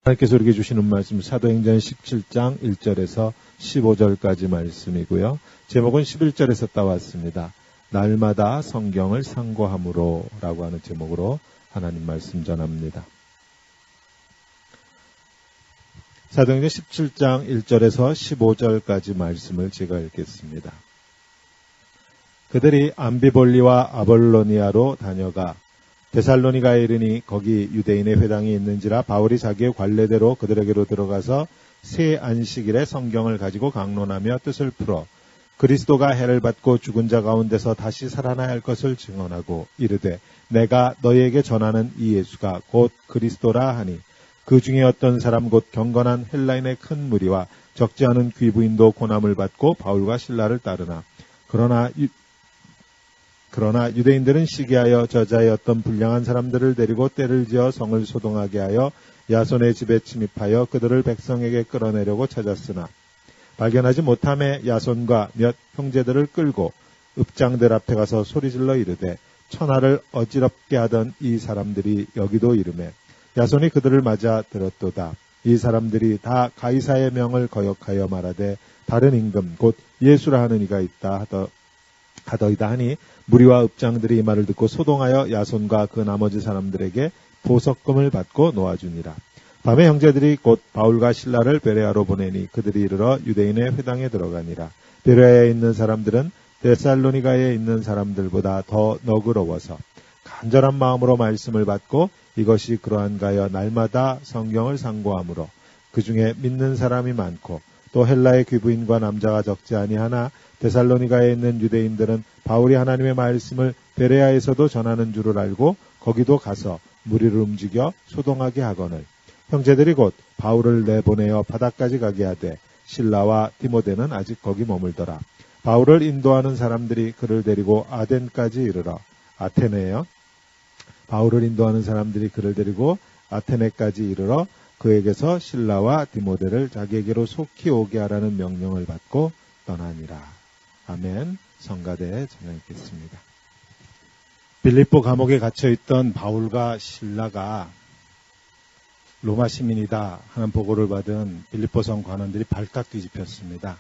하나님께서 우리에게 주시는 말씀 사도행전 17장 1절에서 15절까지 말씀이고요. 제목은 11절에서 따왔습니다. 날마다 성경을 상고함으로 라고 하는 제목으로 하나님 말씀 전합니다. 사도행전 17장 1절에서 15절까지 말씀을 제가 읽겠습니다. 그들이 암비볼리와 아볼로니아로 다녀가 데살로니가에 이르니 거기 유대인의 회당이 있는지라 바울이 자기의 관례대로 그들에게로 들어가서 새 안식일에 성경을 가지고 강론하며 뜻을 풀어 그리스도가 해를 받고 죽은 자 가운데서 다시 살아나야 할 것을 증언하고 이르되 내가 너희에게 전하는 이 예수가 곧 그리스도라 하니 그 중에 어떤 사람 곧 경건한 헬라인의 큰 무리와 적지 않은 귀부인도 고난을 받고 바울과 실라를 따르나 그러나 유대인들은 시기하여 저자의 어떤 불량한 사람들을 데리고 때를 지어 성을 소동하게 하여 야손의 집에 침입하여 그들을 백성에게 끌어내려고 찾았으나 발견하지 못함에 야손과 몇 형제들을 끌고 읍장들 앞에 가서 소리질러 이르되 천하를 어지럽게 하던 이 사람들이 여기도 이르매 야손이 그들을 맞아 들었도다. 이 사람들이 다 가이사의 명을 거역하여 말하되 다른 임금 곧 예수라 하는 이가 있다 하더이다 하니 무리와 읍장들이 이 말을 듣고 소동하여 야손과 그 나머지 사람들에게 보석금을 받고 놓아주니라. 밤에 형제들이 곧 바울과 실라를 베레아로 보내니 그들이 이르러 유대인의 회당에 들어가니라. 베레아에 있는 사람들은 데살로니가에 있는 사람들보다 더 너그러워서 간절한 마음으로 말씀을 받고 이것이 그러한가여 날마다 성경을 상고하므로 그 중에 믿는 사람이 많고 또 헬라의 귀부인과 남자가 적지 아니하나 데살로니가에 있는 유대인들은 바울이 하나님의 말씀을 베레아에서도 전하는 줄을 알고 거기도 가서 무리를 움직여 소동하게 하거늘 형제들이 곧 바울을 내보내어 바다까지 가게 하되 실라와 디모데는 아직 거기 머물더라. 바울을 인도하는 사람들이 그를 데리고 아덴까지 이르러 바울을 인도하는 사람들이 그를 데리고 아테네까지 이르러 그에게서 실라와 디모데를 자기에게로 속히 오게 하라는 명령을 받고 떠나니라. 아멘. 성가대에 전해 있겠습니다. 빌립보 감옥에 갇혀있던 바울과 실라가 로마 시민이다 하는 보고를 받은 빌립보성 관원들이 발칵 뒤집혔습니다.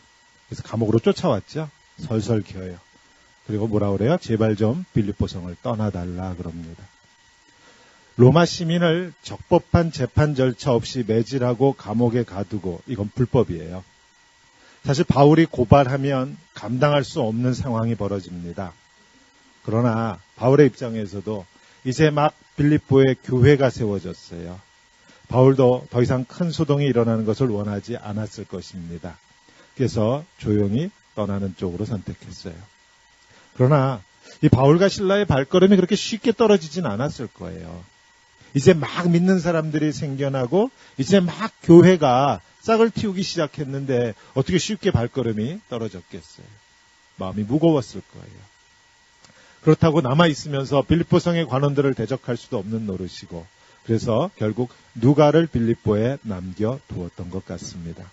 그래서 감옥으로 쫓아왔죠. 설설 기어요. 그리고 뭐라 그래요? 제발 좀 빌립보성을 떠나달라 그럽니다. 로마 시민을 적법한 재판 절차 없이 매질하고 감옥에 가두고 이건 불법이에요. 사실 바울이 고발하면 감당할 수 없는 상황이 벌어집니다. 그러나 바울의 입장에서도 이제 막 빌립보에 교회가 세워졌어요. 바울도 더 이상 큰 소동이 일어나는 것을 원하지 않았을 것입니다. 그래서 조용히 떠나는 쪽으로 선택했어요. 그러나 이 바울과 실라의 발걸음이 그렇게 쉽게 떨어지진 않았을 거예요. 이제 막 믿는 사람들이 생겨나고 이제 막 교회가 싹을 틔우기 시작했는데 어떻게 쉽게 발걸음이 떨어졌겠어요. 마음이 무거웠을 거예요. 그렇다고 남아있으면서 빌립보성의 관원들을 대적할 수도 없는 노릇이고 그래서 결국 누가를 빌립보에 남겨두었던 것 같습니다.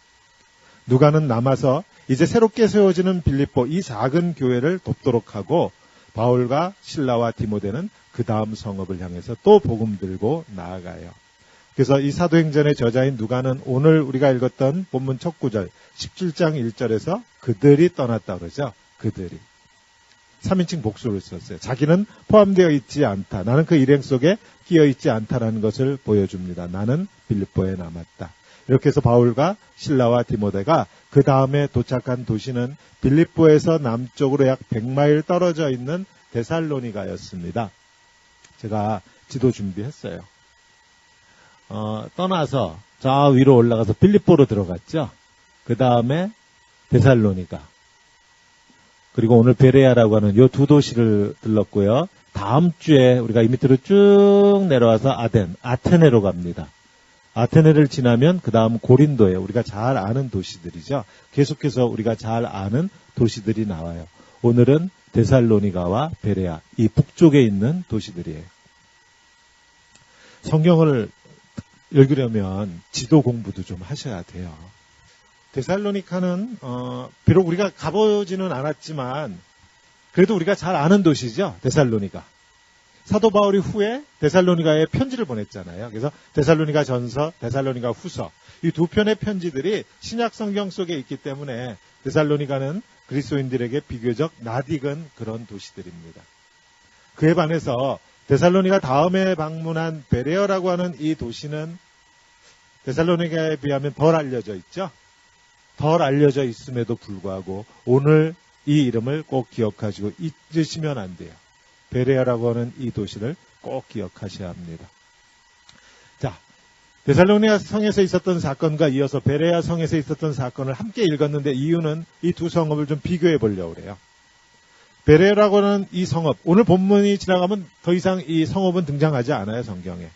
누가는 남아서 이제 새롭게 세워지는 빌립보 이 작은 교회를 돕도록 하고 바울과 실라와 디모데는 그 다음 성읍을 향해서 또 복음 들고 나아가요. 그래서 이 사도행전의 저자인 누가는 오늘 우리가 읽었던 본문 첫 구절 17장 1절에서 그들이 떠났다 그러죠. 그들이. 3인칭 복수를 썼어요. 자기는 포함되어 있지 않다. 나는 그 일행 속에 끼어 있지 않다라는 것을 보여줍니다. 나는 빌립보에 남았다. 이렇게 해서 바울과 실라와 디모데가 그 다음에 도착한 도시는 빌립보에서 남쪽으로 약 100마일 떨어져 있는 데살로니가였습니다. 제가 지도 준비했어요. 떠나서 저 위로 올라가서 빌립보로 들어갔죠. 그 다음에 데살로니가. 그리고 오늘 베레아라고 하는 이 두 도시를 들렀고요. 다음 주에 우리가 이 밑으로 쭉 내려와서 아테네로 갑니다. 아테네를 지나면 그 다음 고린도예요. 우리가 잘 아는 도시들이죠. 계속해서 우리가 잘 아는 도시들이 나와요. 오늘은 데살로니가와 베레아, 이 북쪽에 있는 도시들이에요. 성경을 읽으려면 지도 공부도 좀 하셔야 돼요. 데살로니카는 비록 우리가 가보지는 않았지만 그래도 우리가 잘 아는 도시죠. 데살로니가. 사도 바울이 후에 데살로니가에 편지를 보냈잖아요. 그래서 데살로니가 전서, 데살로니가 후서 이 두 편의 편지들이 신약 성경 속에 있기 때문에 데살로니가는 그리스도인들에게 비교적 낯익은 그런 도시들입니다. 그에 반해서 데살로니가 다음에 방문한 베레어라고 하는 이 도시는 데살로니가에 비하면 덜 알려져 있죠. 덜 알려져 있음에도 불구하고 오늘 이 이름을 꼭 기억하시고 잊으시면 안 돼요. 베레아라고 하는 이 도시를 꼭 기억하셔야 합니다. 자, 데살로니가 성에서 있었던 사건과 이어서 베레아 성에서 있었던 사건을 함께 읽었는데 이유는 이 두 성읍을 좀 비교해 보려고 그래요. 베레아라고 하는 이 성읍, 오늘 본문이 지나가면 더 이상 이 성읍은 등장하지 않아요, 성경에.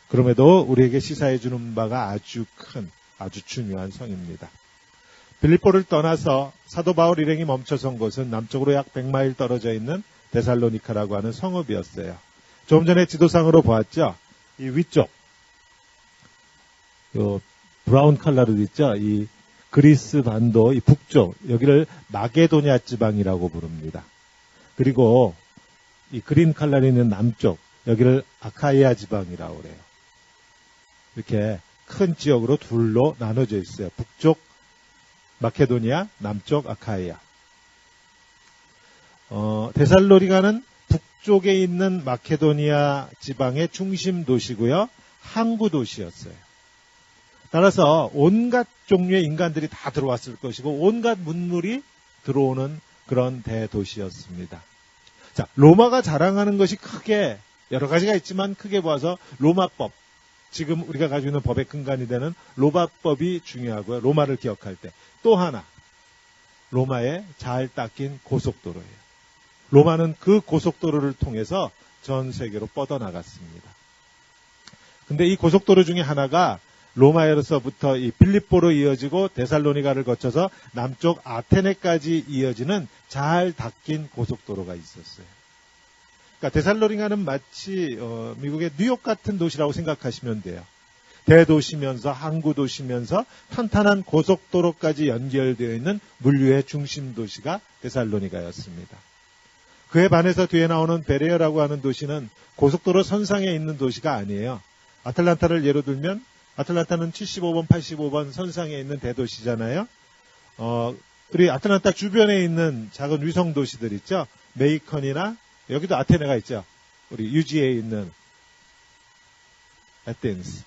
그럼에도 우리에게 시사해 주는 바가 아주 큰, 아주 중요한 성입니다. 빌립보를 떠나서 사도 바울 일행이 멈춰선 곳은 남쪽으로 약 100마일 떨어져 있는 데살로니카라고 하는 성읍이었어요. 조금 전에 지도상으로 보았죠? 이 위쪽, 요 브라운 컬러로 있죠? 이 그리스 반도 이 북쪽, 여기를 마게도냐 지방이라고 부릅니다. 그리고 이 그린 컬러로 있는 남쪽, 여기를 아카이아 지방이라고 그래요. 이렇게 큰 지역으로 둘로 나눠져 있어요. 북쪽 마케도니아, 남쪽 아카이아. 데살로니가는 북쪽에 있는 마케도니아 지방의 중심 도시고요. 항구 도시였어요. 따라서 온갖 종류의 인간들이 다 들어왔을 것이고 온갖 문물이 들어오는 그런 대도시였습니다. 자, 로마가 자랑하는 것이 크게 여러 가지가 있지만 크게 보아서 로마법, 지금 우리가 가지고 있는 법의 근간이 되는 로마법이 중요하고요. 로마를 기억할 때. 또 하나, 로마에 잘 닦인 고속도로예요. 로마는 그 고속도로를 통해서 전 세계로 뻗어나갔습니다. 근데 이 고속도로 중에 하나가 로마에서부터 이 빌립보로 이어지고 데살로니가를 거쳐서 남쪽 아테네까지 이어지는 잘 닦인 고속도로가 있었어요. 그러니까 데살로니가는 마치 미국의 뉴욕 같은 도시라고 생각하시면 돼요. 대도시면서 항구 도시면서 탄탄한 고속도로까지 연결되어 있는 물류의 중심 도시가 데살로니가였습니다. 그에 반해서 뒤에 나오는 베레아라고 하는 도시는 고속도로 선상에 있는 도시가 아니에요. 아틀란타를 예로 들면 아틀란타는 75번, 85번 선상에 있는 대도시잖아요. 우리 아틀란타 주변에 있는 작은 위성 도시들 있죠. 메이컨이나 여기도 아테네가 있죠. 우리 유지에 있는 에덴스.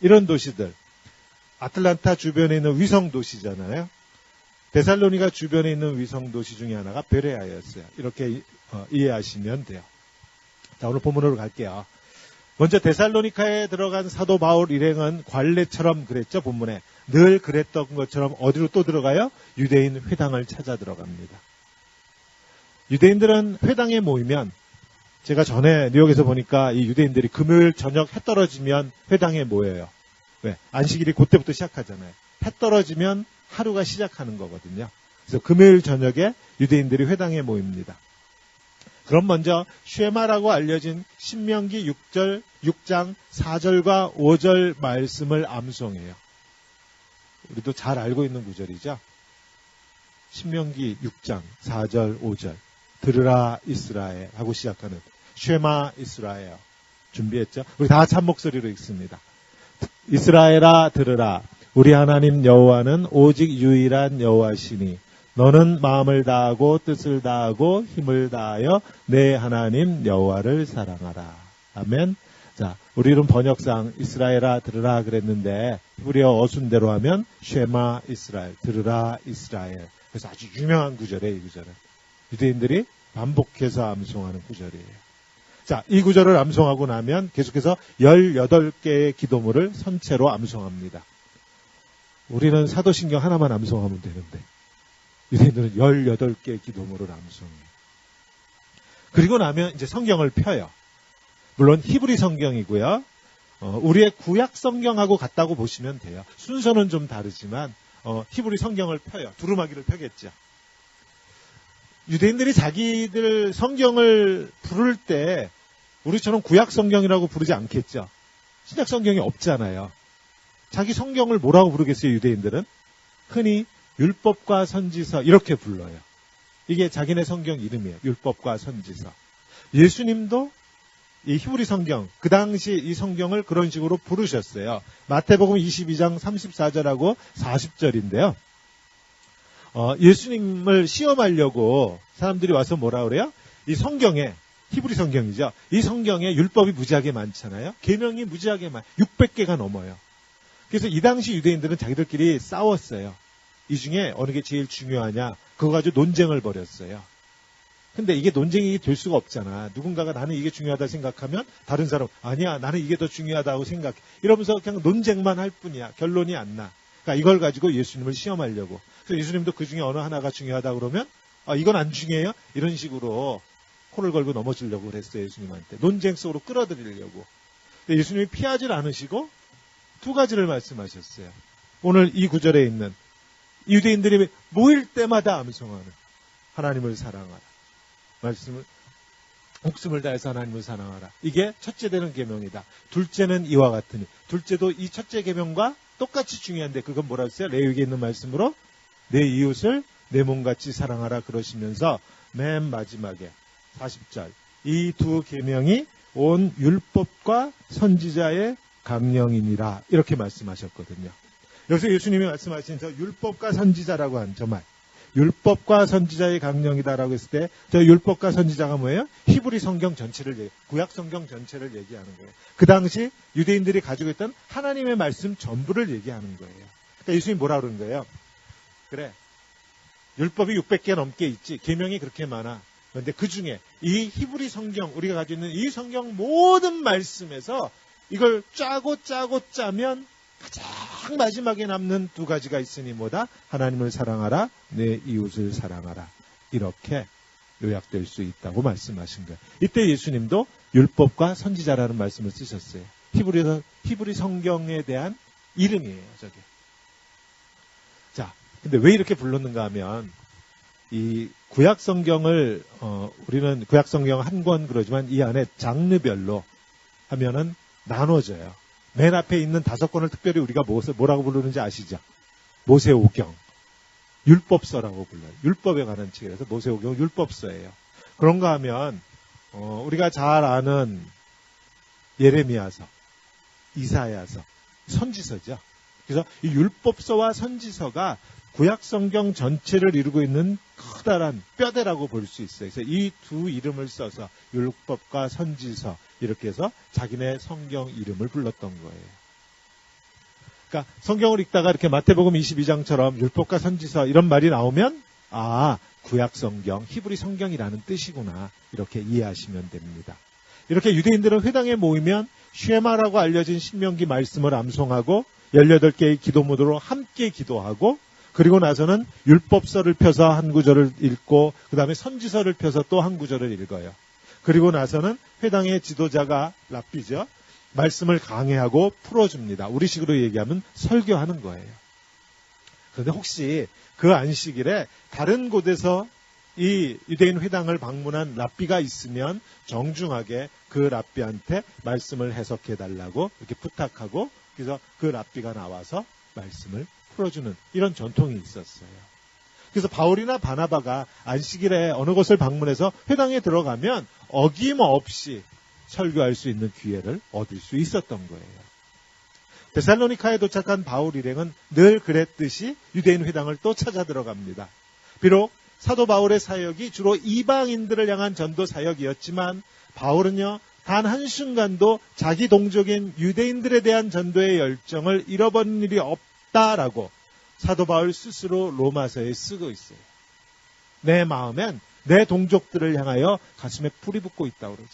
이런 도시들. 아틀란타 주변에 있는 위성 도시잖아요. 데살로니가 주변에 있는 위성 도시 중에 하나가 베레아였어요. 이렇게 이해하시면 돼요. 자, 오늘 본문으로 갈게요. 먼저 데살로니카에 들어간 사도 바울 일행은 관례처럼 그랬죠, 본문에. 늘 그랬던 것처럼 어디로 또 들어가요? 유대인 회당을 찾아 들어갑니다. 유대인들은 회당에 모이면, 제가 전에 뉴욕에서 보니까 이 유대인들이 금요일 저녁 해 떨어지면 회당에 모여요. 왜? 안식일이 그때부터 시작하잖아요. 해 떨어지면 하루가 시작하는 거거든요. 그래서 금요일 저녁에 유대인들이 회당에 모입니다. 그럼 먼저 쉐마라고 알려진 신명기 6장 4절과 5절 말씀을 암송해요. 우리도 잘 알고 있는 구절이죠. 신명기 6장 4절 5절 들으라 이스라엘 하고 시작하는 쉐마 이스라엘 준비했죠. 우리 다 한 목소리로 읽습니다. 이스라엘아 들으라 우리 하나님 여호와는 오직 유일한 여호와시니 너는 마음을 다하고 뜻을 다하고 힘을 다하여 내 하나님 여호와를 사랑하라. 아멘. 자, 우리는 번역상 이스라엘아 들으라 그랬는데 히브리어 어순대로 하면 쉐마 이스라엘, 들으라 이스라엘. 그래서 아주 유명한 구절이에요, 이 구절은. 유대인들이 반복해서 암송하는 구절이에요. 자, 이 구절을 암송하고 나면 계속해서 18개의 기도물을 선체로 암송합니다. 우리는 사도신경 하나만 암송하면 되는데 유대인들은 18개의 기도물을 암송해요. 그리고 나면 이제 성경을 펴요. 물론 히브리 성경이고요. 우리의 구약 성경하고 같다고 보시면 돼요. 순서는 좀 다르지만 히브리 성경을 펴요. 두루마기를 펴겠죠. 유대인들이 자기들 성경을 부를 때 우리처럼 구약 성경이라고 부르지 않겠죠. 신약 성경이 없잖아요. 자기 성경을 뭐라고 부르겠어요, 유대인들은? 흔히 율법과 선지서 이렇게 불러요. 이게 자기네 성경 이름이에요. 율법과 선지서. 예수님도 이 히브리 성경, 그 당시 이 성경을 그런 식으로 부르셨어요. 마태복음 22장 34절하고 40절인데요. 예수님을 시험하려고 사람들이 와서 뭐라 그래요? 이 성경에, 히브리 성경이죠. 이 성경에 율법이 무지하게 많잖아요. 계명이 무지하게 600개가 넘어요. 그래서 이 당시 유대인들은 자기들끼리 싸웠어요. 이 중에 어느 게 제일 중요하냐, 그거 가지고 논쟁을 벌였어요. 근데 이게 논쟁이 될 수가 없잖아. 누군가가 나는 이게 중요하다 생각하면 다른 사람 아니야, 나는 이게 더 중요하다고 생각해. 이러면서 그냥 논쟁만 할 뿐이야. 결론이 안 나. 그러니까 이걸 가지고 예수님을 시험하려고. 그래서 예수님도 그 중에 어느 하나가 중요하다 그러면 이건 안 중요해요? 이런 식으로 코를 걸고 넘어지려고 그랬어요. 예수님한테. 논쟁 속으로 끌어들이려고. 근데 예수님이 피하질 않으시고 두 가지를 말씀하셨어요. 오늘 이 구절에 있는 유대인들이 모일 때마다 암송하는 하나님을 사랑하라. 말씀을 목숨을 다해서 하나님을 사랑하라. 이게 첫째 되는 계명이다. 둘째는 이와 같으니. 둘째도 이 첫째 계명과 똑같이 중요한데 그건 뭐라고 했어요? 레위기에 있는 말씀으로 내 이웃을 내 몸같이 사랑하라 그러시면서 맨 마지막에 40절 이 두 계명이 온 율법과 선지자의 강령이니라 이렇게 말씀하셨거든요. 여기서 예수님이 말씀하신 저 율법과 선지자라고 한 저 말, 율법과 선지자의 강령이다라고 했을 때 저 율법과 선지자가 뭐예요? 히브리 성경 전체를 구약 성경 전체를 얘기하는 거예요. 그 당시 유대인들이 가지고 있던 하나님의 말씀 전부를 얘기하는 거예요. 그러니까 예수님이 뭐라 그러는 거예요? 그래, 율법이 600개 넘게 있지, 계명이 그렇게 많아. 그런데 그 중에 이 히브리 성경, 우리가 가지고 있는 이 성경 모든 말씀에서 이걸 짜면 가장 마지막에 남는 두 가지가 있으니 뭐다? 하나님을 사랑하라, 내 이웃을 사랑하라. 이렇게 요약될 수 있다고 말씀하신 거예요. 이때 예수님도 율법과 선지자라는 말씀을 쓰셨어요. 히브리 성경에 대한 이름이에요, 저게. 자, 근데 왜 이렇게 불렀는가 하면 이 구약 성경을 우리는 구약 성경 한 권 그러지만 이 안에 장르별로 하면은 나눠져요. 맨 앞에 있는 5권을 특별히 우리가 뭐라고 부르는지 아시죠? 모세오경, 율법서라고 불러요. 율법에 관한 책이라서 모세오경 율법서예요. 그런가 하면 우리가 잘 아는 예레미야서, 이사야서, 선지서죠. 그래서 이 율법서와 선지서가 구약 성경 전체를 이루고 있는 커다란 뼈대라고 볼 수 있어요. 그래서 이 두 이름을 써서 율법과 선지서 이렇게 해서 자기네 성경 이름을 불렀던 거예요. 그러니까 성경을 읽다가 이렇게 마태복음 22장처럼 율법과 선지서 이런 말이 나오면 구약 성경, 히브리 성경이라는 뜻이구나 이렇게 이해하시면 됩니다. 이렇게 유대인들은 회당에 모이면 쉐마라고 알려진 신명기 말씀을 암송하고 18개의 기도문으로 함께 기도하고 그리고 나서는 율법서를 펴서 한 구절을 읽고 그 다음에 선지서를 펴서 또 한 구절을 읽어요. 그리고 나서는 회당의 지도자가 랍비죠. 말씀을 강해하고 풀어줍니다. 우리식으로 얘기하면 설교하는 거예요. 그런데 혹시 그 안식일에 다른 곳에서 이 유대인 회당을 방문한 랍비가 있으면 정중하게 그 랍비한테 말씀을 해석해달라고 이렇게 부탁하고 그래서 그 랍비가 나와서 말씀을 풀어주는 이런 전통이 있었어요. 그래서 바울이나 바나바가 안식일에 어느 곳을 방문해서 회당에 들어가면 어김없이 설교할 수 있는 기회를 얻을 수 있었던 거예요. 데살로니카에 도착한 바울 일행은 늘 그랬듯이 유대인 회당을 또 찾아 들어갑니다. 비록 사도 바울의 사역이 주로 이방인들을 향한 전도 사역이었지만 바울은요, 단 한순간도 자기 동족인 유대인들에 대한 전도의 열정을 잃어버린 일이 없다라고 사도 바울 스스로 로마서에 쓰고 있어요. 내 마음엔 내 동족들을 향하여 가슴에 불이 붙고 있다고 그러죠.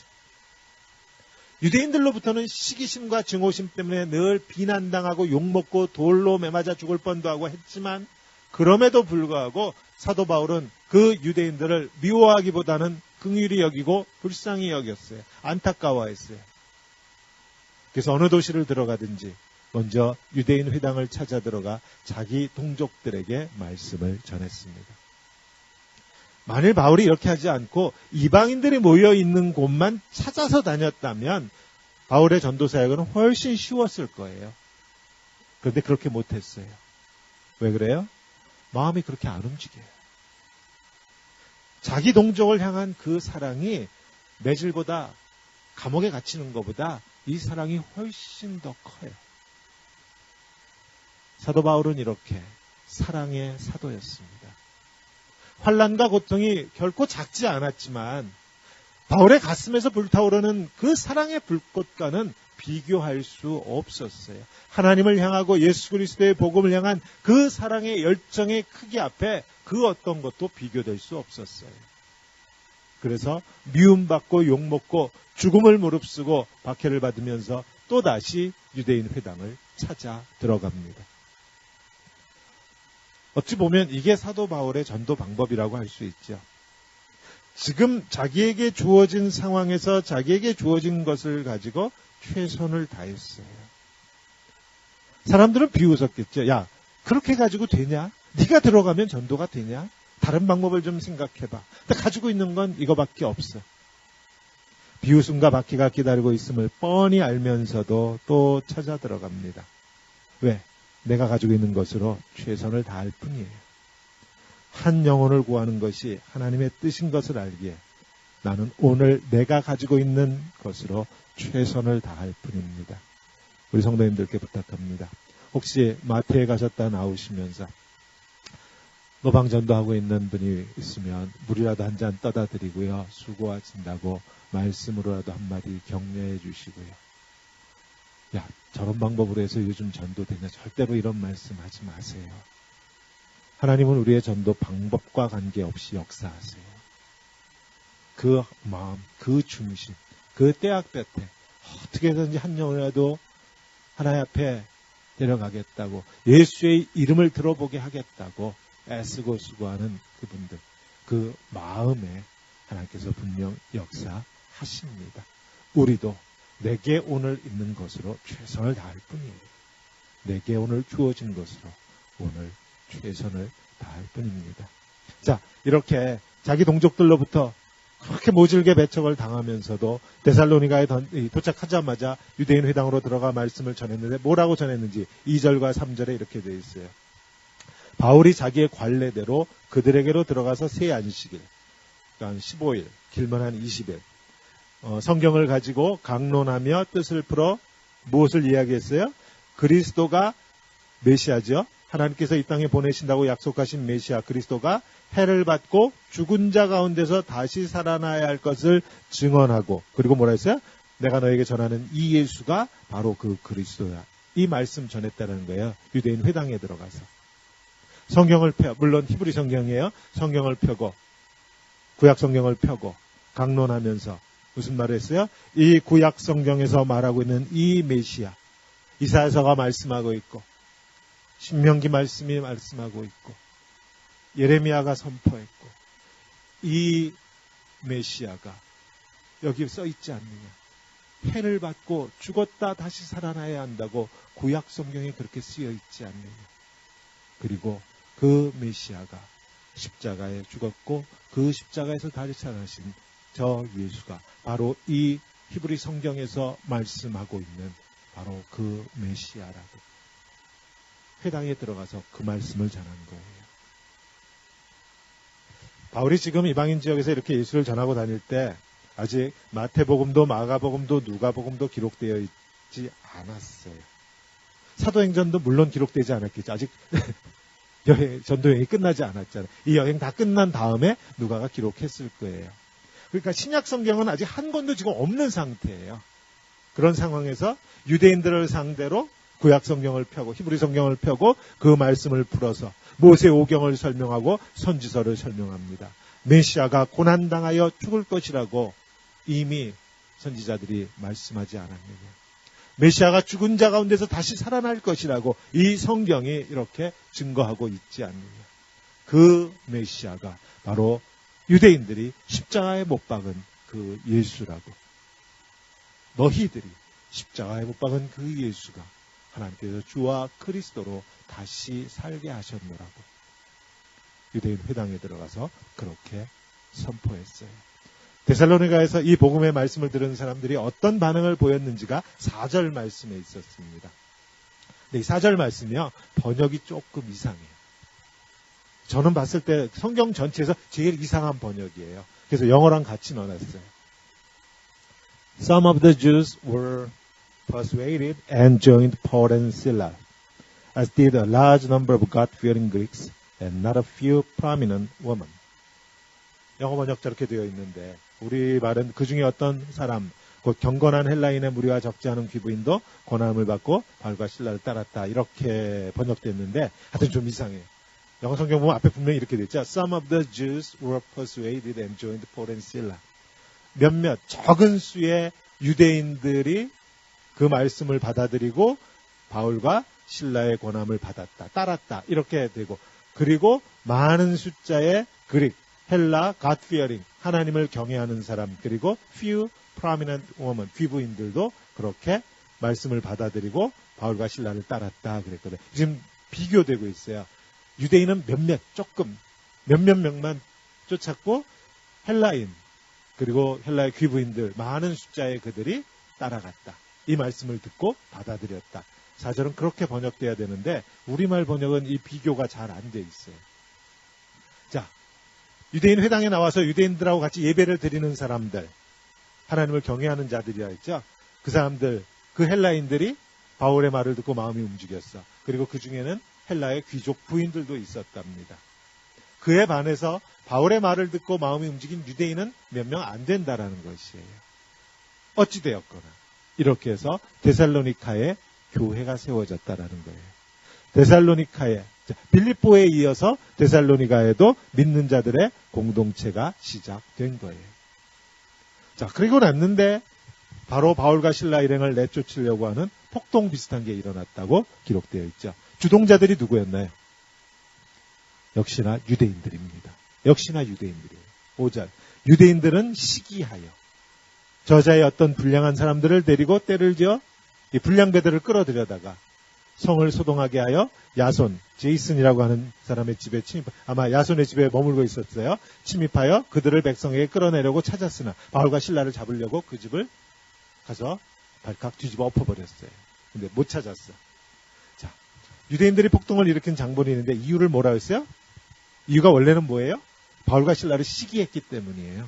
유대인들로부터는 시기심과 증오심 때문에 늘 비난당하고 욕먹고 돌로 매맞아 죽을 뻔도 하고 했지만 그럼에도 불구하고 사도 바울은 그 유대인들을 미워하기보다는 긍휼히 여기고 불쌍히 여겼어요. 안타까워했어요. 그래서 어느 도시를 들어가든지 먼저 유대인 회당을 찾아 들어가 자기 동족들에게 말씀을 전했습니다. 만일 바울이 이렇게 하지 않고 이방인들이 모여있는 곳만 찾아서 다녔다면 바울의 전도 사역은 훨씬 쉬웠을 거예요. 그런데 그렇게 못했어요. 왜 그래요? 마음이 그렇게 안 움직여요. 자기 동족을 향한 그 사랑이 매질보다 감옥에 갇히는 것보다 이 사랑이 훨씬 더 커요. 사도 바울은 이렇게 사랑의 사도였습니다. 환난과 고통이 결코 작지 않았지만 바울의 가슴에서 불타오르는 그 사랑의 불꽃과는 비교할 수 없었어요. 하나님을 향하고 예수 그리스도의 복음을 향한 그 사랑의 열정의 크기 앞에 그 어떤 것도 비교될 수 없었어요. 그래서 미움받고 욕먹고 죽음을 무릅쓰고 박해를 받으면서 또다시 유대인 회당을 찾아 들어갑니다. 어찌 보면 이게 사도 바울의 전도 방법이라고 할 수 있죠. 지금 자기에게 주어진 상황에서 자기에게 주어진 것을 가지고 최선을 다했어요. 사람들은 비웃었겠죠. 야, 그렇게 가지고 되냐? 네가 들어가면 전도가 되냐? 다른 방법을 좀 생각해봐. 근데 가지고 있는 건 이거밖에 없어. 비웃음과 박해가 기다리고 있음을 뻔히 알면서도 또 찾아 들어갑니다. 왜? 내가 가지고 있는 것으로 최선을 다할 뿐이에요. 한 영혼을 구하는 것이 하나님의 뜻인 것을 알기에 나는 오늘 내가 가지고 있는 것으로 최선을 다할 뿐입니다. 우리 성도님들께 부탁합니다. 혹시 마트에 가셨다 나오시면서 노방전도하고 있는 분이 있으면 물이라도 한 잔 떠다 드리고요. 수고하신다고 말씀으로라도 한마디 격려해 주시고요. 야, 저런 방법으로 해서 요즘 전도되냐? 절대로 이런 말씀하지 마세요. 하나님은 우리의 전도 방법과 관계없이 역사하세요. 그 마음, 그 중심, 그 떼약볕에 어떻게든지 한 영혼이라도 하나님 앞에 데려가겠다고, 예수의 이름을 들어보게 하겠다고 애쓰고 수고하는 그분들, 그 마음에 하나님께서 분명 역사하십니다. 우리도 내게 오늘 있는 것으로 최선을 다할 뿐이에요. 내게 오늘 주어진 것으로 오늘 최선을 다할 뿐입니다. 자, 이렇게 자기 동족들로부터 그렇게 모질게 배척을 당하면서도 데살로니가에 도착하자마자 유대인 회당으로 들어가 말씀을 전했는데 뭐라고 전했는지 2절과 3절에 이렇게 되어 있어요. 바울이 자기의 관례대로 그들에게로 들어가서 새 안식일, 그러니까 15일, 길면 한 20일, 성경을 가지고 강론하며 뜻을 풀어 무엇을 이야기했어요? 그리스도가 메시아죠. 하나님께서 이 땅에 보내신다고 약속하신 메시아 그리스도가 해를 받고 죽은 자 가운데서 다시 살아나야 할 것을 증언하고, 그리고 뭐라 했어요? 내가 너에게 전하는 이 예수가 바로 그 그리스도야. 이 말씀 전했다는 거예요. 유대인 회당에 들어가서. 성경을 물론 히브리 성경이에요. 성경을 펴고 구약 성경을 펴고 강론하면서 무슨 말을 했어요? 이 구약 성경에서 말하고 있는 이 메시아, 이사야서가 말씀하고 있고 신명기 말씀이 말씀하고 있고 예레미야가 선포했고 이 메시아가 여기 써 있지 않느냐? 해를 받고 죽었다 다시 살아나야 한다고 구약 성경에 그렇게 쓰여 있지 않느냐? 그리고 그 메시아가 십자가에 죽었고 그 십자가에서 다시 살아나신 저 예수가 바로 이 히브리 성경에서 말씀하고 있는 바로 그 메시아라고 회당에 들어가서 그 말씀을 전한 거예요. 바울이 지금 이방인 지역에서 이렇게 예수를 전하고 다닐 때 아직 마태복음도 마가복음도 누가복음도 기록되어 있지 않았어요. 사도행전도 물론 기록되지 않았겠죠. 아직 전도 여행이 끝나지 않았잖아요. 이 여행 다 끝난 다음에 누가가 기록했을 거예요. 그러니까 신약 성경은 아직 한 권도 지금 없는 상태예요. 그런 상황에서 유대인들을 상대로 구약 성경을 펴고 히브리 성경을 펴고 그 말씀을 풀어서 모세 오경을 설명하고 선지서를 설명합니다. 메시아가 고난당하여 죽을 것이라고 이미 선지자들이 말씀하지 않았느냐. 메시아가 죽은 자 가운데서 다시 살아날 것이라고 이 성경이 이렇게 증거하고 있지 않느냐. 그 메시아가 바로 유대인들이 십자가에 못 박은 그 예수라고. 너희들이 십자가에 못 박은 그 예수가 하나님께서 주와 그리스도로 다시 살게 하셨노라고. 유대인 회당에 들어가서 그렇게 선포했어요. 데살로니가에서 이 복음의 말씀을 들은 사람들이 어떤 반응을 보였는지가 4절 말씀에 있었습니다. 근데 이 4절 말씀이요, 번역이 조금 이상해요. 저는 봤을 때 성경 전체에서 제일 이상한 번역이에요. 그래서 영어랑 같이 넣어놨어요. Some of the Jews were persuaded and joined Paul and Silas, as did a large number of God-fearing Greeks and not a few prominent women. 영어 번역 저렇게 되어 있는데 우리 말은 그 중에 어떤 사람, 곧 경건한 헬라인의 무리와 적지 않은 귀부인도 권함을 받고 바울과 실라를 따랐다. 이렇게 번역됐는데 하여튼 좀 이상해요. 영어 성경 보면 앞에 분명히 이렇게 돼 있죠. Some of the Jews were persuaded and joined Paul and Silas. 몇몇 적은 수의 유대인들이 그 말씀을 받아들이고 바울과 실라의 권함을 받았다. 따랐다. 이렇게 되고 그리고 많은 숫자의 그릭, 헬라, God-fearing, 하나님을 경외하는 사람 그리고 few prominent women, 귀부인들도 그렇게 말씀을 받아들이고 바울과 실라를 따랐다 그랬거든요. 지금 비교되고 있어요. 유대인은 몇몇, 조금, 몇몇 명만 쫓았고 헬라인, 그리고 헬라의 귀부인들, 많은 숫자의 그들이 따라갔다. 이 말씀을 듣고 받아들였다. 4절은 그렇게 번역돼야 되는데 우리말 번역은 이 비교가 잘 안 돼 있어요. 자, 유대인 회당에 나와서 유대인들하고 같이 예배를 드리는 사람들, 하나님을 경외하는 자들이라 했죠. 그 사람들, 그 헬라인들이 바울의 말을 듣고 마음이 움직였어. 그리고 그 중에는 헬라의 귀족 부인들도 있었답니다. 그에 반해서 바울의 말을 듣고 마음이 움직인 유대인은 몇 명 안 된다라는 것이에요. 어찌되었거나 이렇게 해서 데살로니카에 교회가 세워졌다라는 거예요. 데살로니카에, 빌립보에 이어서 데살로니가에도 믿는 자들의 공동체가 시작된 거예요. 자, 그리고 났는데 바로 바울과 실라 일행을 내쫓으려고 하는 폭동 비슷한 게 일어났다고 기록되어 있죠. 주동자들이 누구였나요? 역시나 유대인들입니다. 역시나 유대인들이에요. 5절. 유대인들은 시기하여 저자의 어떤 불량한 사람들을 데리고 때를 지어 이 불량배들을 끌어들여다가 성을 소동하게 하여 야손, 제이슨이라고 하는 사람의 집에 아마 야손의 집에 머물고 있었어요. 침입하여 그들을 백성에게 끌어내려고 찾았으나 바울과 실라를 잡으려고 그 집을 가서 발칵 뒤집어 엎어버렸어요. 근데 못 찾았어. 자, 유대인들이 폭동을 일으킨 장본이 있는데 이유를 뭐라고 했어요? 이유가 원래는 뭐예요? 바울과 실라를 시기했기 때문이에요.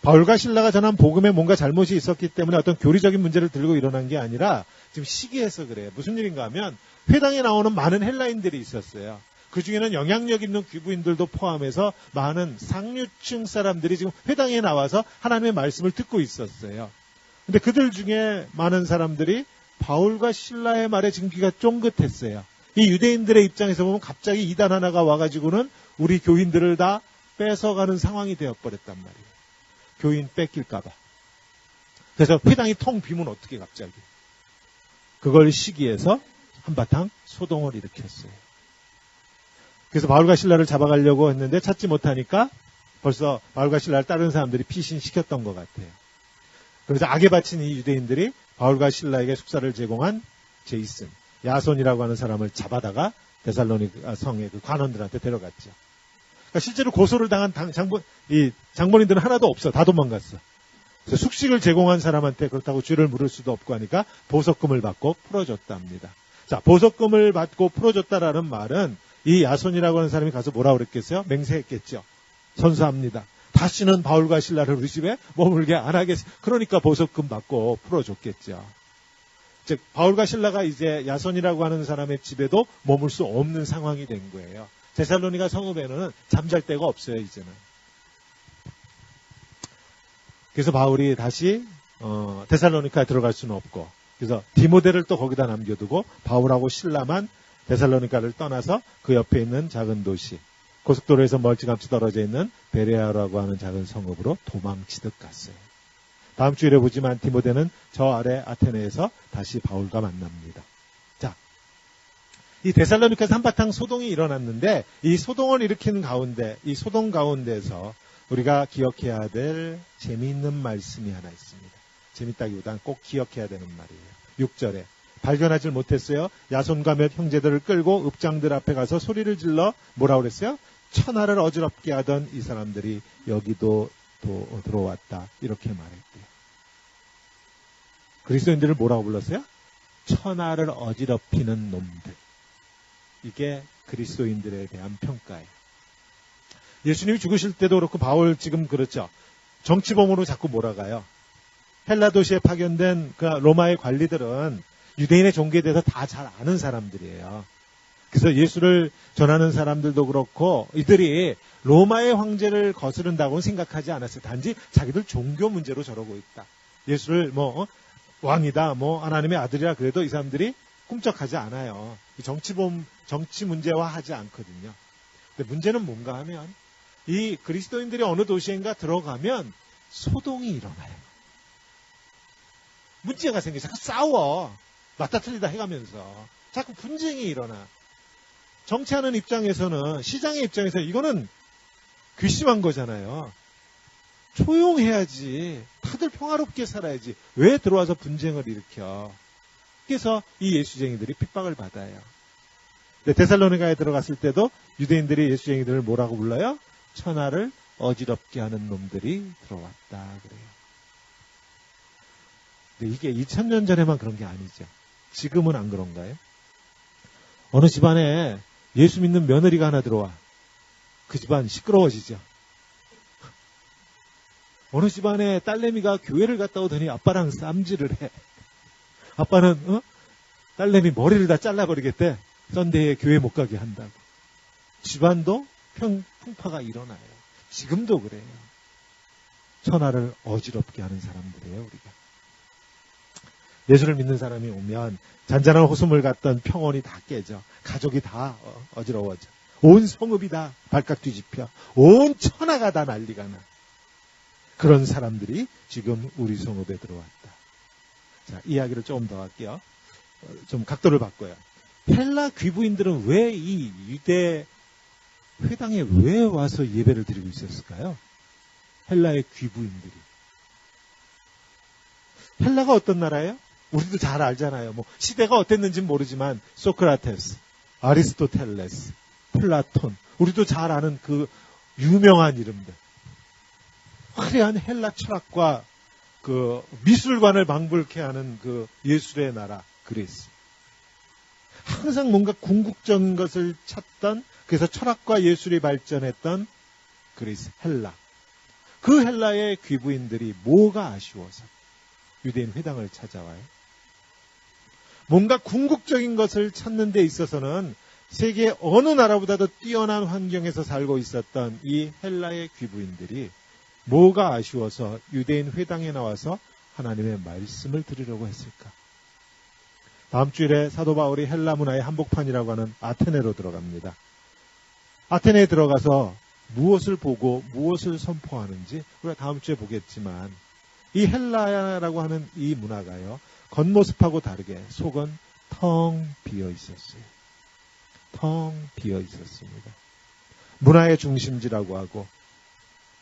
바울과 실라가 전한 복음에 뭔가 잘못이 있었기 때문에 어떤 교리적인 문제를 들고 일어난 게 아니라 지금 시기해서 그래요. 무슨 일인가 하면 회당에 나오는 많은 헬라인들이 있었어요. 그 중에는 영향력 있는 귀부인들도 포함해서 많은 상류층 사람들이 지금 회당에 나와서 하나님의 말씀을 듣고 있었어요. 근데 그들 중에 많은 사람들이 바울과 실라의 말에 지금 귀가 쫑긋했어요. 이 유대인들의 입장에서 보면 갑자기 이단 하나가 와가지고는 우리 교인들을 다 뺏어가는 상황이 되어버렸단 말이에요. 교인 뺏길까봐. 그래서 회당이 텅 비면 어떻게 갑자기. 그걸 시기해서 한바탕 소동을 일으켰어요. 그래서 바울과 실라를 잡아가려고 했는데 찾지 못하니까 벌써 바울과 실라를 따르는 사람들이 피신시켰던 것 같아요. 그래서 악에 바친 이 유대인들이 바울과 실라에게 숙사를 제공한 제이슨, 야손이라고 하는 사람을 잡아다가 데살로니가 성의 그 관원들한테 데려갔죠. 그러니까 실제로 고소를 당한 장본인들은 하나도 없어. 다 도망갔어. 그래서 숙식을 제공한 사람한테 그렇다고 죄를 물을 수도 없고 하니까 보석금을 받고 풀어줬답니다. 자, 보석금을 받고 풀어줬다라는 말은 이 야손이라고 하는 사람이 가서 뭐라고 그랬겠어요? 맹세했겠죠. 선수합니다. 다시는 바울과 실라를 우리 집에 머물게 안 하겠어요. 그러니까 보석금 받고 풀어줬겠죠. 즉 바울과 실라가 이제 야손이라고 하는 사람의 집에도 머물 수 없는 상황이 된 거예요. 데살로니가 성읍에는 잠잘 데가 없어요, 이제는. 그래서 바울이 다시 데살로니카에 들어갈 수는 없고, 그래서 디모데를 또 거기다 남겨두고 바울하고 실라만 데살로니카를 떠나서 그 옆에 있는 작은 도시, 고속도로에서 멀찌감치 떨어져 있는 베레아라고 하는 작은 성읍으로 도망치듯 갔어요. 다음 주일에 보지만 디모데는 저 아래 아테네에서 다시 바울과 만납니다. 자, 이 데살로니카에서 한바탕 소동이 일어났는데 이 소동을 일으키는 가운데, 이 소동 가운데서 우리가 기억해야 될 재미있는 말씀이 하나 있습니다. 재밌다기보다는 꼭 기억해야 되는 말이에요. 6절에 발견하지 못했어요. 야손과 몇 형제들을 끌고 읍장들 앞에 가서 소리를 질러 뭐라고 그랬어요? 천하를 어지럽게 하던 이 사람들이 여기도 또 들어왔다. 이렇게 말했대요. 그리스도인들을 뭐라고 불렀어요? 천하를 어지럽히는 놈들. 이게 그리스도인들에 대한 평가예요. 예수님이 죽으실 때도 그렇고 바울 지금 그렇죠. 정치범으로 자꾸 몰아가요. 헬라 도시에 파견된 그 로마의 관리들은 유대인의 종교에 대해서 다 잘 아는 사람들이에요. 그래서 예수를 전하는 사람들도 그렇고 이들이 로마의 황제를 거스른다고는 생각하지 않았어요. 단지 자기들 종교 문제로 저러고 있다. 예수를 왕이다, 하나님의 아들이라 그래도 이 사람들이 꿈쩍하지 않아요. 정치 문제화 하지 않거든요. 근데 문제는 뭔가 하면 이 그리스도인들이 어느 도시인가 들어가면 소동이 일어나요. 문제가 생겨. 자꾸 싸워. 맞다 틀리다 해가면서 자꾸 분쟁이 일어나. 정치하는 입장에서는, 시장의 입장에서 이거는 괘씸한 거잖아요. 조용해야지. 다들 평화롭게 살아야지. 왜 들어와서 분쟁을 일으켜? 그래서 이 예수쟁이들이 핍박을 받아요. 데살로니가에 들어갔을 때도 유대인들이 예수쟁이들을 뭐라고 불러요? 천하를 어지럽게 하는 놈들이 들어왔다 그래요. 근데 이게 2000년 전에만 그런 게 아니죠. 지금은 안 그런가요? 어느 집안에 예수 믿는 며느리가 하나 들어와. 그 집안 시끄러워지죠. 어느 집안에 딸내미가 교회를 갔다 오더니 아빠랑 쌈질을 해. 아빠는 딸내미 머리를 다 잘라버리겠대. 썬데이에 교회 못 가게 한다고. 집안도 풍파가 일어나요. 지금도 그래요. 천하를 어지럽게 하는 사람들이에요, 우리가. 예수를 믿는 사람이 오면 잔잔한 호수물 같던 평온이 다 깨져. 가족이 다 어지러워져. 온 성읍이 다 발칵 뒤집혀. 온 천하가 다 난리가 나. 그런 사람들이 지금 우리 성읍에 들어왔다. 자, 이야기를 조금 더 할게요. 좀 각도를 바꿔요. 헬라 귀부인들은 왜 이 유대 회당에 왜 와서 예배를 드리고 있었을까요? 헬라의 귀부인들이. 헬라가 어떤 나라예요? 우리도 잘 알잖아요. 시대가 어땠는지는 모르지만 소크라테스, 아리스토텔레스, 플라톤, 우리도 잘 아는 그 유명한 이름들. 화려한 헬라 철학과 그 미술관을 방불케 하는 그 예술의 나라 그리스. 항상 뭔가 궁극적인 것을 찾던, 그래서 철학과 예술이 발전했던 그리스, 헬라. 그 헬라의 귀부인들이 뭐가 아쉬워서 유대인 회당을 찾아와요? 뭔가 궁극적인 것을 찾는 데 있어서는 세계 어느 나라보다도 뛰어난 환경에서 살고 있었던 이 헬라의 귀부인들이 뭐가 아쉬워서 유대인 회당에 나와서 하나님의 말씀을 들으려고 했을까? 다음 주일에 사도 바울이 헬라 문화의 한복판이라고 하는 아테네로 들어갑니다. 아테네에 들어가서 무엇을 보고 무엇을 선포하는지 우리가 다음 주에 보겠지만 이 헬라라고 하는 이 문화가요. 겉모습하고 다르게 속은 텅 비어 있었어요. 텅 비어 있었습니다. 문화의 중심지라고 하고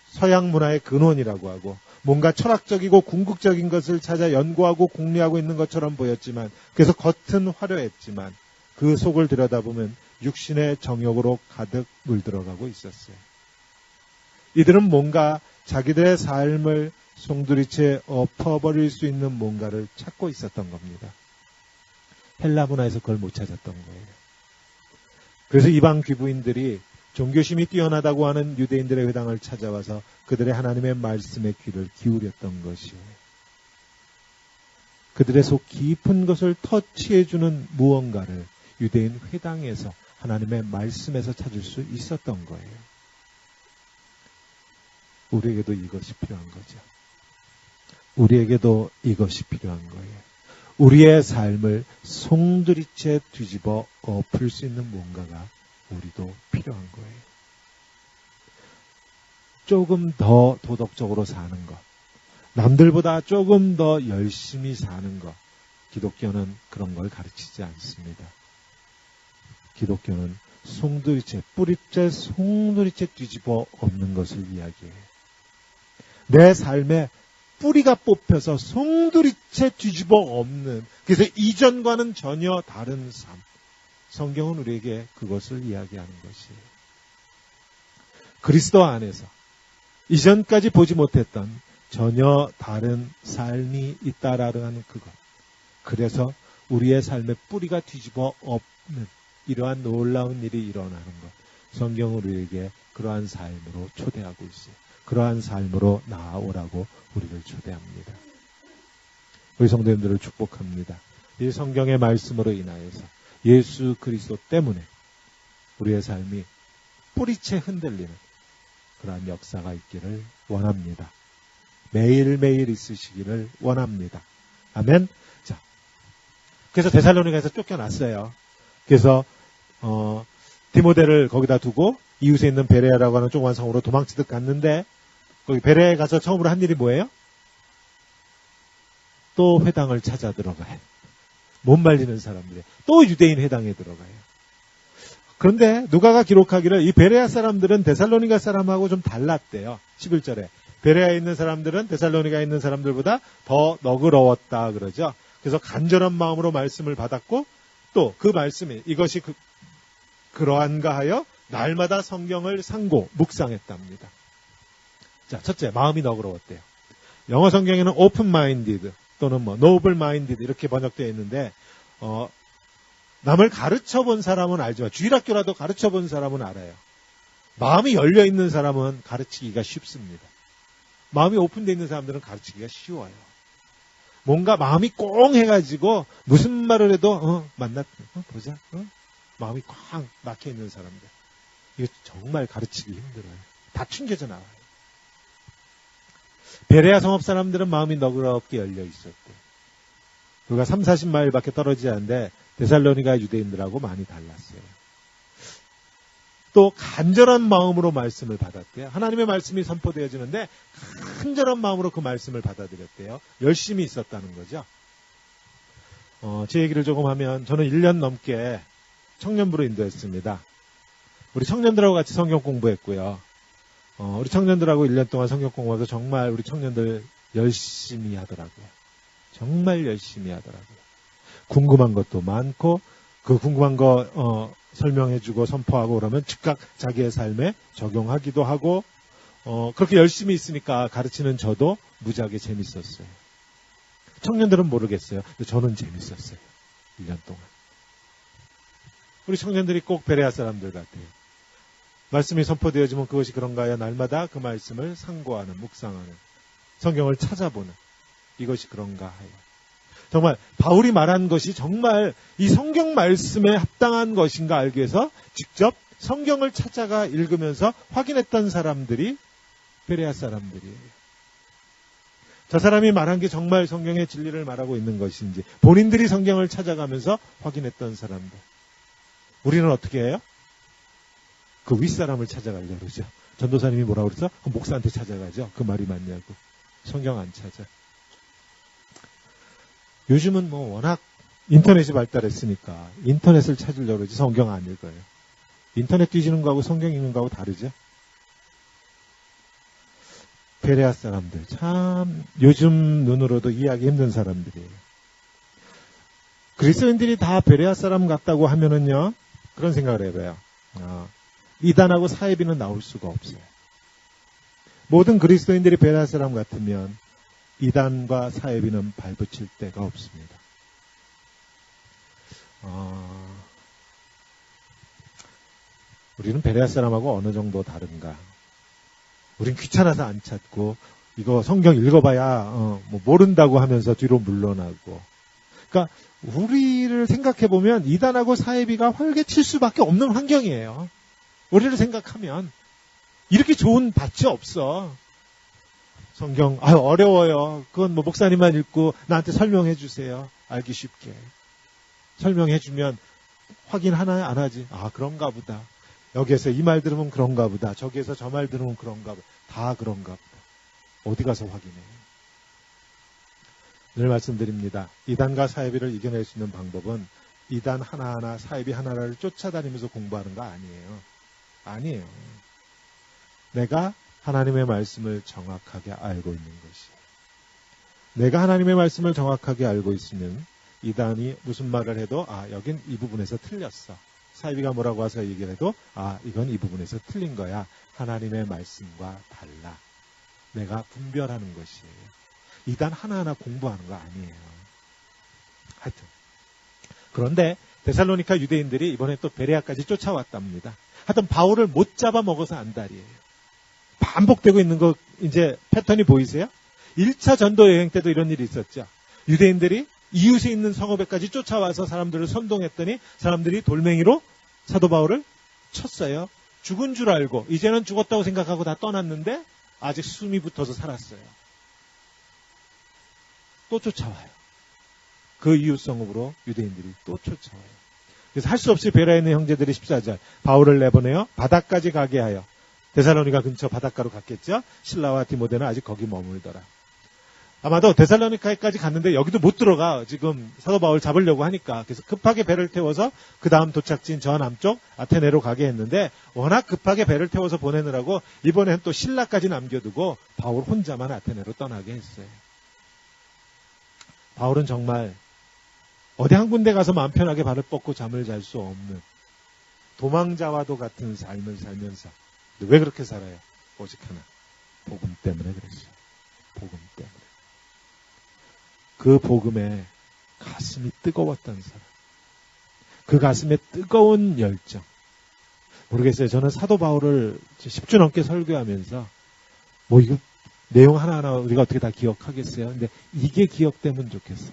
서양 문화의 근원이라고 하고 뭔가 철학적이고 궁극적인 것을 찾아 연구하고 공리하고 있는 것처럼 보였지만 그래서 겉은 화려했지만 그 속을 들여다보면 육신의 정욕으로 가득 물들어가고 있었어요. 이들은 뭔가 자기들의 삶을 송두리째 엎어버릴 수 있는 뭔가를 찾고 있었던 겁니다. 헬라 문화에서 그걸 못 찾았던 거예요. 그래서 이방 귀부인들이 종교심이 뛰어나다고 하는 유대인들의 회당을 찾아와서 그들의 하나님의 말씀에 귀를 기울였던 것이에요. 그들의 속 깊은 것을 터치해주는 무언가를 유대인 회당에서 하나님의 말씀에서 찾을 수 있었던 거예요. 우리에게도 이것이 필요한 거죠. 우리에게도 이것이 필요한 거예요. 우리의 삶을 송두리째 뒤집어 엎을 수 있는 뭔가가 우리도 필요한 거예요. 조금 더 도덕적으로 사는 것, 남들보다 조금 더 열심히 사는 것, 기독교는 그런 걸 가르치지 않습니다. 기독교는 뿌리째 송두리째 뒤집어 엎는 것을 이야기해요. 내 삶에 뿌리가 뽑혀서 송두리째 뒤집어 엎는, 그래서 이전과는 전혀 다른 삶. 성경은 우리에게 그것을 이야기하는 것이에요. 그리스도 안에서 이전까지 보지 못했던 전혀 다른 삶이 있다라는 그것. 그래서 우리의 삶의 뿌리가 뒤집어 엎는 이러한 놀라운 일이 일어나는 것. 성경은 우리에게 그러한 삶으로 초대하고 있어요. 그러한 삶으로 나아오라고 우리를 초대합니다. 우리 성도님들을 축복합니다. 이 성경의 말씀으로 인하여서 예수 그리스도 때문에 우리의 삶이 뿌리채 흔들리는 그러한 역사가 있기를 원합니다. 매일매일 있으시기를 원합니다. 아멘. 자, 그래서 데살로니가에서 쫓겨났어요. 그래서 디모데를 거기다 두고 이웃에 있는 베레아라고 하는 조그만 성으로 도망치듯 갔는데 거기 베레아에 가서 처음으로 한 일이 뭐예요? 또 회당을 찾아 들어가요. 못 말리는 사람들이 또 유대인 회당에 들어가요. 그런데 누가가 기록하기를 이 베레아 사람들은 데살로니가 사람하고 좀 달랐대요. 11절에. 베레아에 있는 사람들은 데살로니가에 있는 사람들보다 더 너그러웠다 그러죠. 그래서 간절한 마음으로 말씀을 받았고 또 그 말씀이 이것이 그러한가 하여 날마다 성경을 상고 묵상했답니다. 자, 첫째, 마음이 너그러웠대요. 영어 성경에는 open minded 또는 noble minded 이렇게 번역되어 있는데 남을 가르쳐 본 사람은 알지만 주일학교라도 가르쳐 본 사람은 알아요. 마음이 열려 있는 사람은 가르치기가 쉽습니다. 마음이 오픈되어 있는 사람들은 가르치기가 쉬워요. 뭔가 마음이 꽁 해가지고 무슨 말을 해도 보자 마음이 꽉 막혀 있는 사람들 이거 정말 가르치기 힘들어요. 다 튕겨져 나와요. 베레아 성읍 사람들은 마음이 너그럽게 열려 있었대요. 그가 30-40마일밖에 떨어지지 않는데 데살로니가 유대인들하고 많이 달랐어요. 또 간절한 마음으로 말씀을 받았대요. 하나님의 말씀이 선포되어지는데 간절한 마음으로 그 말씀을 받아들였대요. 열심히 있었다는 거죠. 제 얘기를 조금 하면 저는 1년 넘게 청년부로 인도했습니다. 우리 청년들하고 같이 성경 공부했고요. 우리 청년들하고 1년 동안 성경 공부해서 정말 우리 청년들 열심히 하더라고요. 정말 열심히 하더라고요. 궁금한 것도 많고 그 궁금한 거 설명해주고 선포하고 그러면 즉각 자기의 삶에 적용하기도 하고 그렇게 열심히 있으니까 가르치는 저도 무지하게 재밌었어요. 청년들은 모르겠어요. 저는 재밌었어요. 1년 동안. 우리 청년들이 꼭 베레아 사람들 같아요. 말씀이 선포되어지면 그것이 그런가 하여 날마다 그 말씀을 상고하는, 묵상하는, 성경을 찾아보는 이것이 그런가 하여. 정말 바울이 말한 것이 정말 이 성경 말씀에 합당한 것인가 알기 위해서 직접 성경을 찾아가 읽으면서 확인했던 사람들이 베레아 사람들이에요. 저 사람이 말한 게 정말 성경의 진리를 말하고 있는 것인지 본인들이 성경을 찾아가면서 확인했던 사람들. 우리는 어떻게 해요? 그 윗사람을 찾아가려고 그러죠. 전도사님이 뭐라고 그랬어? 그 목사한테 찾아가죠. 그 말이 맞냐고. 성경 안 찾아. 요즘은 워낙 인터넷이 발달했으니까 인터넷을 찾으려고 그러지 성경 안 읽어요. 인터넷 뒤지는 거하고 성경 읽는 거하고 다르죠. 베레아 사람들 참 요즘 눈으로도 이해하기 힘든 사람들이에요. 그리스도인들이 다 베레아 사람 같다고 하면은요 그런 생각을 해봐요. 이단하고 사해비는 나올 수가 없어요. 모든 그리스도인들이 베레아 사람 같으면 이단과 사해비는 발붙일 데가 없습니다. 우리는 베레아 사람하고 어느 정도 다른가? 우린 귀찮아서 안 찾고 이거 성경 읽어봐야 모른다고 하면서 뒤로 물러나고. 그러니까 우리를 생각해 보면 이단하고 사해비가 활개칠 수밖에 없는 환경이에요. 우리를 생각하면 이렇게 좋은 밭이 없어. 성경 어려워요. 그건 목사님만 읽고 나한테 설명해 주세요. 알기 쉽게. 설명해 주면 확인하나 안 하지. 그런가 보다. 여기에서 이 말 들으면 그런가 보다. 저기에서 저 말 들으면 그런가 보다. 다 그런가 보다. 어디 가서 확인해요. 늘 말씀드립니다. 이단과 사해비를 이겨낼 수 있는 방법은 이단 하나하나 사해비 하나하나를 쫓아다니면서 공부하는 거 아니에요. 아니에요. 내가 하나님의 말씀을 정확하게 알고 있는 것이. 내가 하나님의 말씀을 정확하게 알고 있으면 이단이 무슨 말을 해도 여긴 이 부분에서 틀렸어. 사해비가 뭐라고 와서 얘기를 해도 이건 이 부분에서 틀린 거야. 하나님의 말씀과 달라. 내가 분별하는 것이에요. 이단 하나하나 공부하는 거 아니에요. 하여튼 그런데 데살로니가 유대인들이 이번에 또 베레아까지 쫓아왔답니다. 하여튼 바울을 못 잡아먹어서 안달이에요. 반복되고 있는 거 이제 패턴이 보이세요? 1차 전도 여행 때도 이런 일이 있었죠. 유대인들이 이웃에 있는 성읍에까지 쫓아와서 사람들을 선동했더니 사람들이 돌멩이로 사도 바울을 쳤어요. 죽은 줄 알고 이제는 죽었다고 생각하고 다 떠났는데 아직 숨이 붙어서 살았어요. 또 쫓아와요. 그 이웃 성읍으로 유대인들이 또 쫓아와요. 그래서 할 수 없이 베라에 있는 형제들이 14절 바울을 내보내어 바닷가지 가게 하여 데살로니가 근처 바닷가로 갔겠죠. 실라와 디모데는 아직 거기 머물더라. 아마도 데살로니카에까지 갔는데 여기도 못 들어가. 지금 사도 바울 잡으려고 하니까. 그래서 급하게 배를 태워서 그 다음 도착지인 저 남쪽 아테네로 가게 했는데 워낙 급하게 배를 태워서 보내느라고 이번엔 또 신라까지 남겨두고 바울 혼자만 아테네로 떠나게 했어요. 바울은 정말 어디 한 군데 가서 마음 편하게 발을 뻗고 잠을 잘 수 없는 도망자와도 같은 삶을 살면서 왜 그렇게 살아요? 오직 하나. 복음 때문에 그랬어요. 복음 때문에. 그 복음에 가슴이 뜨거웠던 사람. 그 가슴에 뜨거운 열정. 모르겠어요. 저는 사도 바울을 10주 넘게 설교하면서 이거 내용 하나하나 우리가 어떻게 다 기억하겠어요? 근데 이게 기억되면 좋겠어.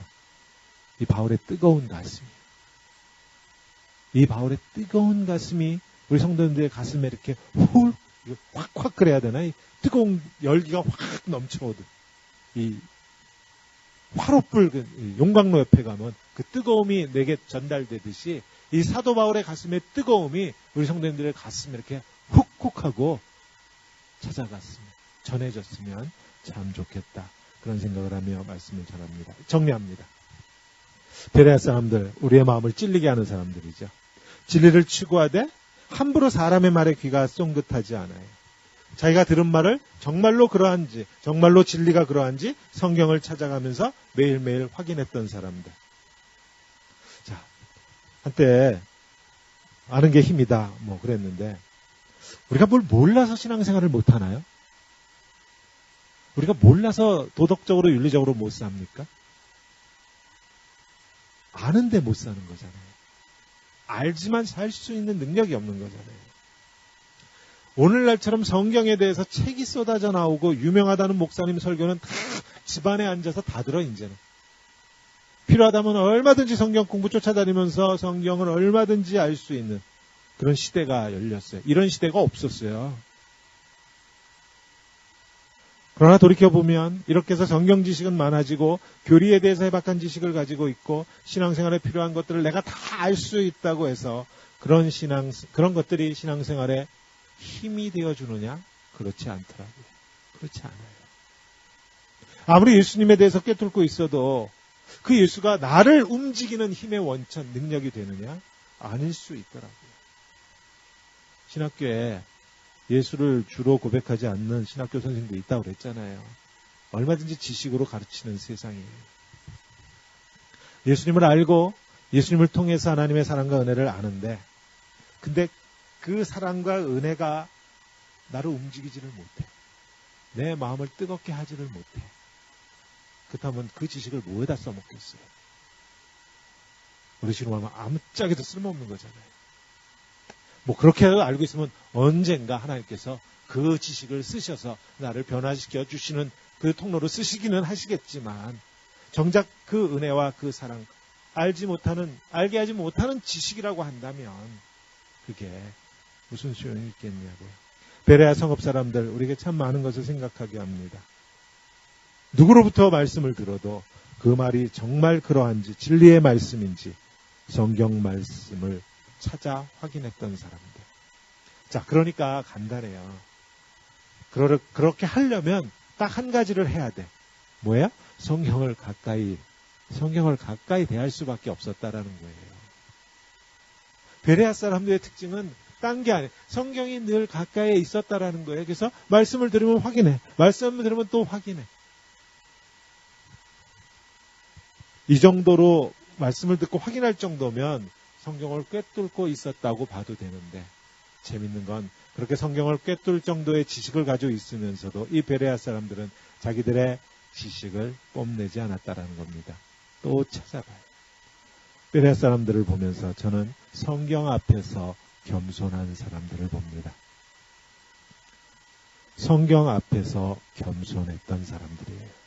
이 바울의 뜨거운 가슴이. 이 바울의 뜨거운 가슴이 우리 성도님들의 가슴에 이렇게 확 그래야 되나? 이 뜨거운 열기가 확 넘쳐오듯. 이 화롯불 용광로 옆에 가면 그 뜨거움이 내게 전달되듯이 이 사도 바울의 가슴의 뜨거움이 우리 성도님들의 가슴에 이렇게 훅훅하고 찾아갔으면, 전해졌으면 참 좋겠다. 그런 생각을 하며 말씀을 전합니다. 정리합니다. 베레아 사람들, 우리의 마음을 찔리게 하는 사람들이죠. 진리를 추구하되 함부로 사람의 말에 귀가 쫑긋하지 않아요. 자기가 들은 말을 정말로 그러한지, 정말로 진리가 그러한지 성경을 찾아가면서 매일매일 확인했던 사람들. 자, 한때 아는 게 힘이다 그랬는데 우리가 뭘 몰라서 신앙생활을 못하나요? 우리가 몰라서 도덕적으로 윤리적으로 못 삽니까? 아는데 못 사는 거잖아요. 알지만 살 수 있는 능력이 없는 거잖아요. 오늘날처럼 성경에 대해서 책이 쏟아져 나오고 유명하다는 목사님 설교는 다 집안에 앉아서 다 들어 이제는. 필요하다면 얼마든지 성경 공부 쫓아다니면서 성경을 얼마든지 알 수 있는 그런 시대가 열렸어요. 이런 시대가 없었어요. 그러나 돌이켜보면 이렇게 해서 성경 지식은 많아지고 교리에 대해서 해박한 지식을 가지고 있고 신앙생활에 필요한 것들을 내가 다 알 수 있다고 해서 그런 것들이 신앙생활에 힘이 되어주느냐? 그렇지 않더라고요. 그렇지 않아요. 아무리 예수님에 대해서 꿰뚫고 있어도 그 예수가 나를 움직이는 힘의 원천, 능력이 되느냐? 아닐 수 있더라고요. 신학교에 예수를 주로 고백하지 않는 신학교 선생님도 있다고 그랬잖아요. 얼마든지 지식으로 가르치는 세상이에요. 예수님을 알고 예수님을 통해서 하나님의 사랑과 은혜를 아는데 근데 그 사랑과 은혜가 나를 움직이지를 못해. 내 마음을 뜨겁게 하지를 못해. 그렇다면 그 지식을 뭐에다 써먹겠어요? 우리 식으로 말하면 아무짝에도 쓸모없는 거잖아요. 그렇게 알고 있으면 언젠가 하나님께서 그 지식을 쓰셔서 나를 변화시켜 주시는 그 통로로 쓰시기는 하시겠지만 정작 그 은혜와 그 사랑 알게 하지 못하는 지식이라고 한다면 그게 무슨 소용이 있겠냐고요. 베레아 성읍 사람들 우리에게 참 많은 것을 생각하게 합니다. 누구로부터 말씀을 들어도 그 말이 정말 그러한지 진리의 말씀인지 성경 말씀을 찾아 확인했던 사람들. 자, 그러니까 간단해요. 그렇게 하려면 딱 한 가지를 해야 돼. 뭐예요? 성경을 가까이 대할 수밖에 없었다라는 거예요. 베레아 사람들의 특징은 딴 게 아니에요. 성경이 늘 가까이에 있었다라는 거예요. 그래서 말씀을 들으면 확인해. 말씀을 들으면 또 확인해. 이 정도로 말씀을 듣고 확인할 정도면 성경을 꿰뚫고 있었다고 봐도 되는데 재밌는 건 그렇게 성경을 꿰뚫을 정도의 지식을 가지고 있으면서도 이 베레아 사람들은 자기들의 지식을 뽐내지 않았다라는 겁니다. 또 찾아봐요. 베레아 사람들을 보면서 저는 성경 앞에서 겸손한 사람들을 봅니다. 성경 앞에서 겸손했던 사람들이에요.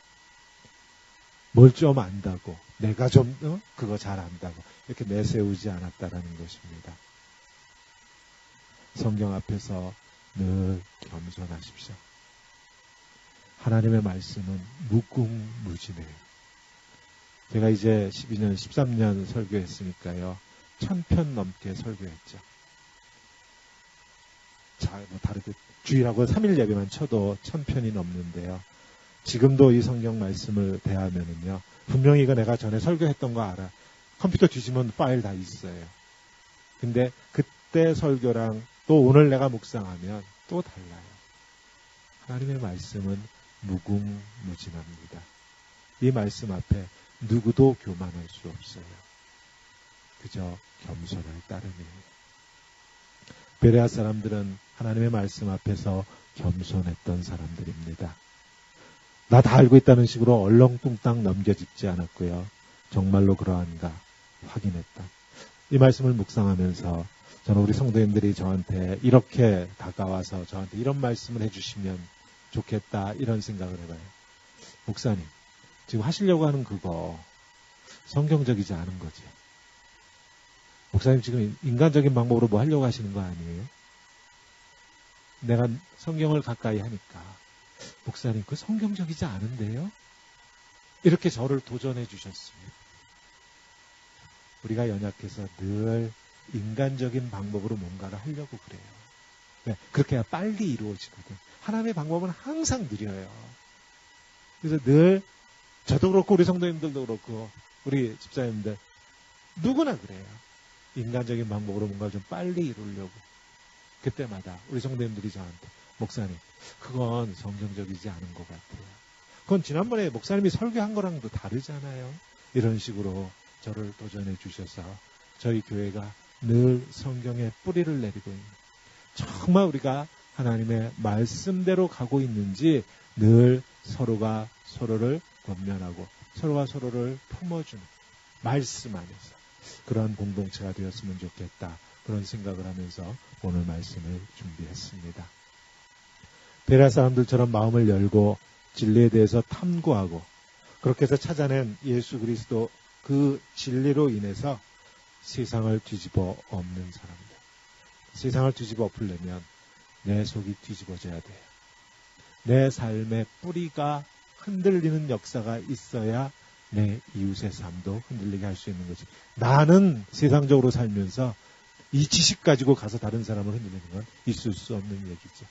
뭘 좀 안다고, 내가 좀 그거 잘 안다고 이렇게 내세우지 않았다라는 것입니다. 성경 앞에서 늘 겸손하십시오. 하나님의 말씀은 무궁무진해요. 제가 이제 12년, 13년 설교했으니까요. 1000편 넘게 설교했죠. 자, 다르게 주일하고 3일 예배만 쳐도 1000편이 넘는데요. 지금도 이 성경 말씀을 대하면은요. 분명히 이거 내가 전에 설교했던 거 알아. 컴퓨터 뒤지면 파일 다 있어요. 근데 그때 설교랑 또 오늘 내가 묵상하면 또 달라요. 하나님의 말씀은 무궁무진합니다. 이 말씀 앞에 누구도 교만할 수 없어요. 그저 겸손할 따름이에요. 베레아 사람들은 하나님의 말씀 앞에서 겸손했던 사람들입니다. 나 다 알고 있다는 식으로 얼렁뚱땅 넘겨짚지 않았고요. 정말로 그러한가 확인했다. 이 말씀을 묵상하면서 저는 우리 성도님들이 저한테 이렇게 다가와서 저한테 이런 말씀을 해주시면 좋겠다 이런 생각을 해봐요. 목사님, 지금 하시려고 하는 그거 성경적이지 않은 거지. 목사님 지금 인간적인 방법으로 뭐 하려고 하시는 거 아니에요? 내가 성경을 가까이 하니까 목사님 그 성경적이지 않은데요? 이렇게 저를 도전해 주셨습니다. 우리가 연약해서 늘 인간적인 방법으로 뭔가를 하려고 그래요. 네, 그렇게 해야 빨리 이루어지거든. 하나님의 방법은 항상 느려요. 그래서 늘 저도 그렇고 우리 성도님들도 그렇고 우리 집사님들 누구나 그래요. 인간적인 방법으로 뭔가를 좀 빨리 이루려고. 그때마다 우리 성도님들이 저한테 목사님 그건 성경적이지 않은 것 같아요. 그건 지난번에 목사님이 설교한 거랑도 다르잖아요. 이런 식으로 저를 도전해 주셔서 저희 교회가 늘 성경의 뿌리를 내리고 있는, 정말 우리가 하나님의 말씀대로 가고 있는지 늘 서로가 서로를 권면하고 서로가 서로를 품어주는 말씀 안에서 그러한 공동체가 되었으면 좋겠다. 그런 생각을 하면서 오늘 말씀을 준비했습니다. 베레아 사람들처럼 마음을 열고 진리에 대해서 탐구하고 그렇게 해서 찾아낸 예수 그리스도 그 진리로 인해서 세상을 뒤집어 엎는 사람들. 세상을 뒤집어 엎으려면 내 속이 뒤집어져야 돼요. 내 삶의 뿌리가 흔들리는 역사가 있어야 내 이웃의 삶도 흔들리게 할 수 있는 거지. 나는 세상적으로 살면서 이 지식 가지고 가서 다른 사람을 흔들리는 건 있을 수 없는 얘기죠.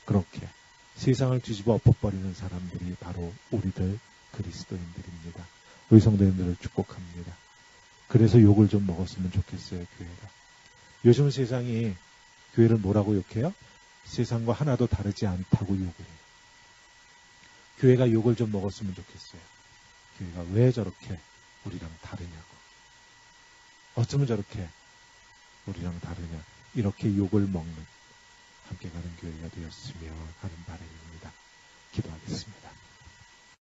그렇게 세상을 뒤집어 엎어버리는 사람들이 바로 우리들 그리스도인들입니다. 우리 성도님들을 축복합니다. 그래서 욕을 좀 먹었으면 좋겠어요, 교회가. 요즘 세상이 교회를 뭐라고 욕해요? 세상과 하나도 다르지 않다고 욕을 해요. 교회가 욕을 좀 먹었으면 좋겠어요. 교회가 왜 저렇게 우리랑 다르냐고. 어쩌면 저렇게 우리랑 다르냐. 이렇게 욕을 먹는 함께 가는 교회가 되었으면 하는 바람입니다. 기도하겠습니다.